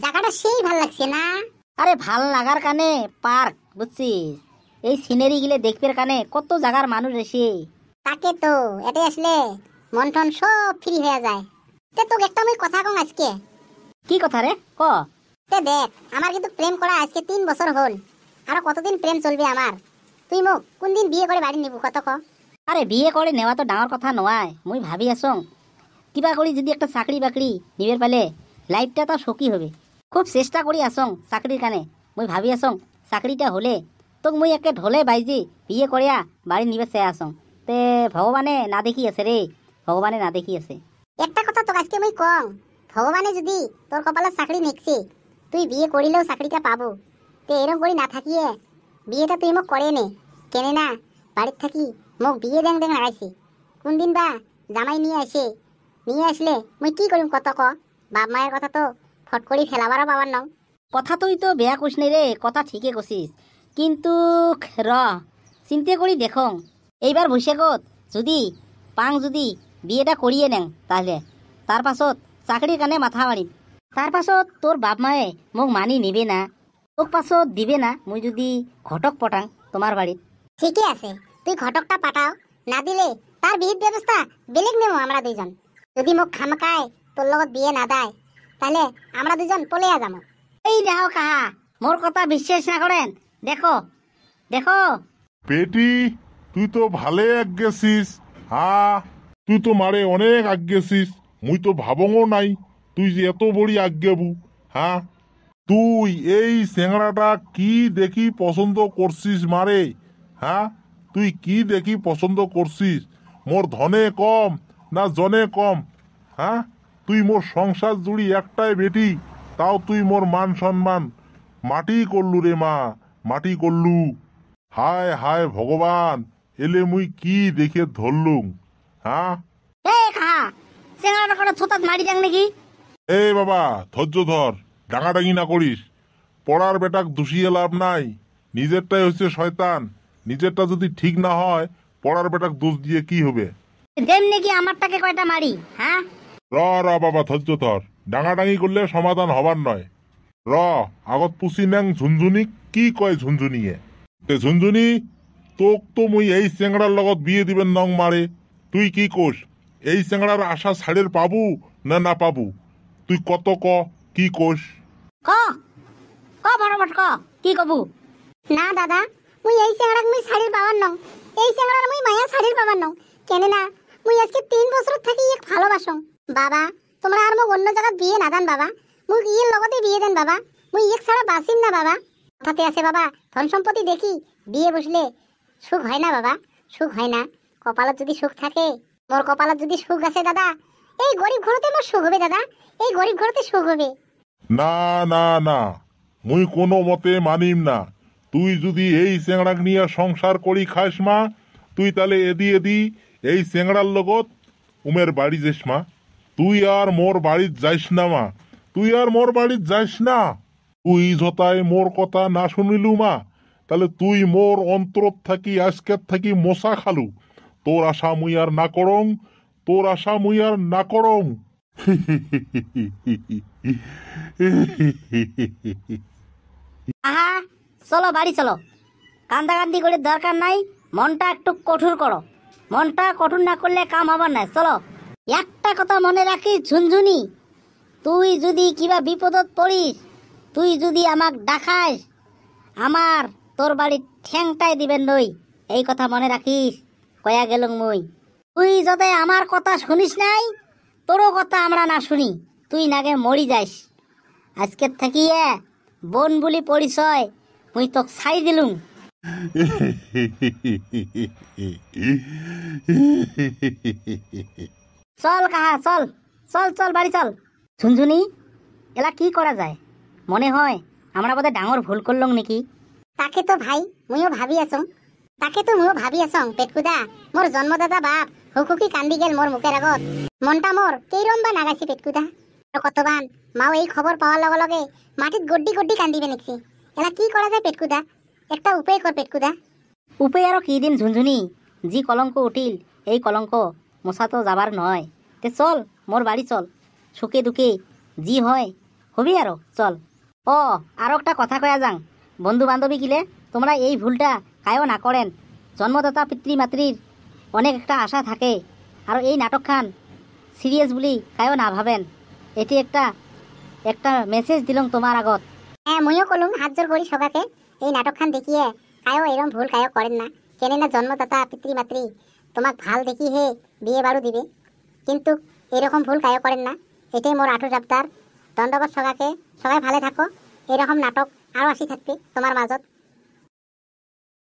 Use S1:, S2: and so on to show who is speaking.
S1: জায়গাটা সেই ভাল লাগছে না?
S2: আরে ভাল লাগার কানে পার্ক বুঝছিস, এই সিনারি গিলে দেখবার কানে কত জায়গার মানুষ এসে।
S1: তাকে তো এটাই আসলে মন টন সব ফ্রি হয়ে যায়। তে তোকে একটা আমি কথা কম আজকে।
S2: কি কথা রে ক?
S1: তে দেখ, আমার কিন্তু প্রেম করা আজকে 3 বছর হল। আরো কতদিন প্রেম চলবে আমার? তুই মোক কোন দিন বিয়ে করে বাড়ি নিব কত ক?
S2: আরে বিয়ে করে নেওয়া তো ডাঙর কথা নয়, মুই ভাবি আছং কিবা করি যদি একটা চাকরি বাকরি নিবের পালে লাইফটা তো সখী হবে। খুব চেষ্টা করি আসং চাকরির কানে। মুই ভাবি আছং চাকরিটা হলে তোক মুই একে ঢলে বাইজি বিয়ে করিয়া বাড়ি নিবে চাই আসং। তে ভগবানে না দেখি আছে রে, ভগবানে না দেখি আছে।
S1: একটা কথা তোকে আজকে আমি কম, ভগবানে যদি তোর কপালে চাকরি নেকছে তুই বিয়ে করিলেও চাকরিটা পাবো। তে এরকম করি না থাকিয়ে বিয়েটা তুই মোক করে নে। কেনে না বাড়ির থাকি মোক বিয়ে দেং দেং লাগাইছি। কোন দিন বা জামাই নিয়ে আসলে মুই কি করিম কত ক? বাপ মায়ের কথা তো ফট করি ফেলাবারও পাবার নং।
S2: কথা তুই তো বেয়া কইস নাই রে, কথা ঠিকই কছিস, কিন্তু র চিন্তা করি দেখং এইবার বৈশাখত যদি পাং যদি বিয়েটা করিয়ে নেং তাহলে তার পাছত চাকরির কানে মাথা মারিম। তার পাছত তোর বাপ মায়ে মোক মানি নিবে না, তোক পাছত দিবে না মুই যদি ঘটক পটাং তোমার বাড়িত।
S1: ঠিকই আছে, তুই ঘটকটা পাঠাও, না দিলে তার বিহিত ব্যবস্থা বেলেগ নেব আমরা দুইজন। যদি মোক খামকায় তোর লগত বিয়ে না দেয় তাহলে আমরা দুজন পলেয়া যাবো।
S2: এই দেখো কাহা মোর কথা বিশ্বাস না করেন, দেখো দেখো।
S3: পেটি, তুই তো ভালে আজ্ঞেছিস। তুই তো মারে অনেক আজ্ঞেছিস, মুই তো ভাবঙও নাই তুই যে এত বড়ি আজ্ঞাবু। তুই এই চেংড়াটা কি দেখি পছন্দ করছিস মারে? তুই কি দেখি পছন্দ করছিস? মোর ধনে কম না জনে কম? তুই মোর সংসার জুড়ি একটাই বেটি, তাও তুই মোর মান সম্মান মাটি করলু রে মা, মাটি করলু। হায় হায় ভগবান, এলে মুই কি দেখে ধরলুম।
S2: এই কাহা চেঙ্গাটা করে ছোটাত মারি যাং নাকি?
S3: এই বাবা ধৈর্য ধর, ডাঙাডাঙি না করিস। পড়ার বেটাক দোষিয়ে লাভ নাই, নিজেরটাই হচ্ছে শয়তান। নিজেরটা যদি ঠিক না হয় পড়ার বেটাক দোষ দিয়ে কি হবে?
S2: দেম নাকি আমারটাকে কয়টা মারি?
S3: র বাবা ধৈর্য ধর, ডাঙাডাঙি করলে সমাধান হবার নয়। আগত পুষি নেং ঝুনঝুনি কি কয় ঝুনঝুনিয়ে। ঝুনঝুনি, তোক তো মুই এই চেংড়ার লগত বিয়ে দিবেন নং মারে। তুই কি কোস? এই চেংড়ার আশা ছাড়ের পাবু না না পাবু? তুই কত ক, কি কোস?
S2: ক ক বড় ক, কি কবু?
S1: না দাদা, মুই এই চেংড়াক মুই শাড়ির পাবার নং। এই চেংড়ার মুই মায়া শাড়ির পাবার নং। কেনে না মুই আজকে 3 বছর থাকি এক ভালোবাসং। বাবা তোমরা আর মোক অন্য জায়গা বিয়ে না দেন বাবা, মুই ইয়ের লগতে বিয়ে দেন বাবা। মুই এক ছাড়া বাঁচিম না বাবা। কথাতে আছে বাবা, ধন সম্পত্তি দেখি বিয়ে বসলে সুখ হয় না বাবা, সুখ হয় না। কপালত যদি সুখ থাকে, মোর কপালত যদি সুখ আছে দাদা, এই গরিব ঘরতে মোর সুখ হবে দাদা, এই গরিব ঘরতে সুখ হবে।
S3: না না না, মুই কোনো মতে মানিম না। তুই যদি এই চেংড়াক নিয়ে সংসার করি খাস মা, তুই তাহলে এদি এই চেংড়ার লগত উমের বাড়ি যাস মা। তুই আর মোর বাড়িত যাইস না মা, তুই আর মোর বাড়িত যাইস না। তুই যতাই মোর কথা না শুনিলু মা, তাহলে তুই মোর অন্তরত থাকি আজকের থাকি মশা খালু। তোর আশা মুই আর না করং, তোর আশা মুই আর না করং।
S2: আহা চলো বাড়ি চলো, কান্দাকান্দি করে দরকার নাই, মনটা একটু কঠোর করো। মনটা কঠোর না করলে কাম হবার নাই, চলো। একটা কথা মনে রাখিস ঝুনঝুনি, তুই যদি কিবা বিপদত পড়িস, তুই যদি আমাক ডাকাস, আমার তোর বাড়ির ঠ্যাংটাই দিবেন নই, এই কথা মনে রাখিস। কয়া গেলুম মুই, তুই যাতে আমার কথা শুনিস নাই, তোরও কথা আমরা না শুনি, তুই নাগে মরি যাইস। আজকের থাকিয়ে বোন বলি পরিচয় মুই তোক ছাই দিলুম। চল কাহা চল চল চল বাড়ি চল। ঝুনঝুনি, এলা কি করা যায়? মনে হয় আমরা বোধহয় ডাঙর ভুল করলং নাকি?
S1: তাকে তো ভাই মুইও ভাবি আছং, পেটকুদা মোর জন্মদাতা বাপ হুকুকি কান্দি গেল মোর মুখের আগত। মনটা মোর কেইরম বা নাগাছি পেটকুদা। কতবান মাও এই খবর পাওয়ার লগে লগে মাটিত গড্ডি গড্ডি কান্দিবে নেছি। এলা কি করা যায় পেটকুদা? একটা উপায় কর পেটকুদা।
S2: উপায় আরো কি দিম ঝুনঝুনি, জি কলঙ্ক উঠিল এই কলঙ্ক মোছা তো যাবার নয়। তে চল মোর বাড়ি চল, সুখে দুঃখে জি হয় হবি আরো চল। ও আরো একটা কথা কয়া যাং, বন্ধু বান্ধবী গিলে তোমরা এই ভুলটা কায়ও না করেন। জন্মদাতা পিতৃমাতৃর অনেক একটা আশা থাকে, আর এই নাটকখান সিরিয়াস বুলি কায়ও না ভাবেন। এটি একটা একটা মেসেজ দিলং তোমার আগত।
S1: হ্যাঁ মুইও কলুম হাত জোর করি সবাকে, এই নাটকখান দেখিয়ে কায়ও এরম ভুল কায়ও করেন না। কেন না জন্মদাতা পিতৃমাতৃ তোমাক ভাল দেখি হে বিয়ে বাড়ু দিবে, কিন্তু এরকম ভুল কায়ও করেন না। এটাই মোর আঠু আবদার। ধন্যবাদ সবাইকে, সবাই ভালো থাকো। এরকম নাটক আরও আসি থাকবে তোমার মাজত।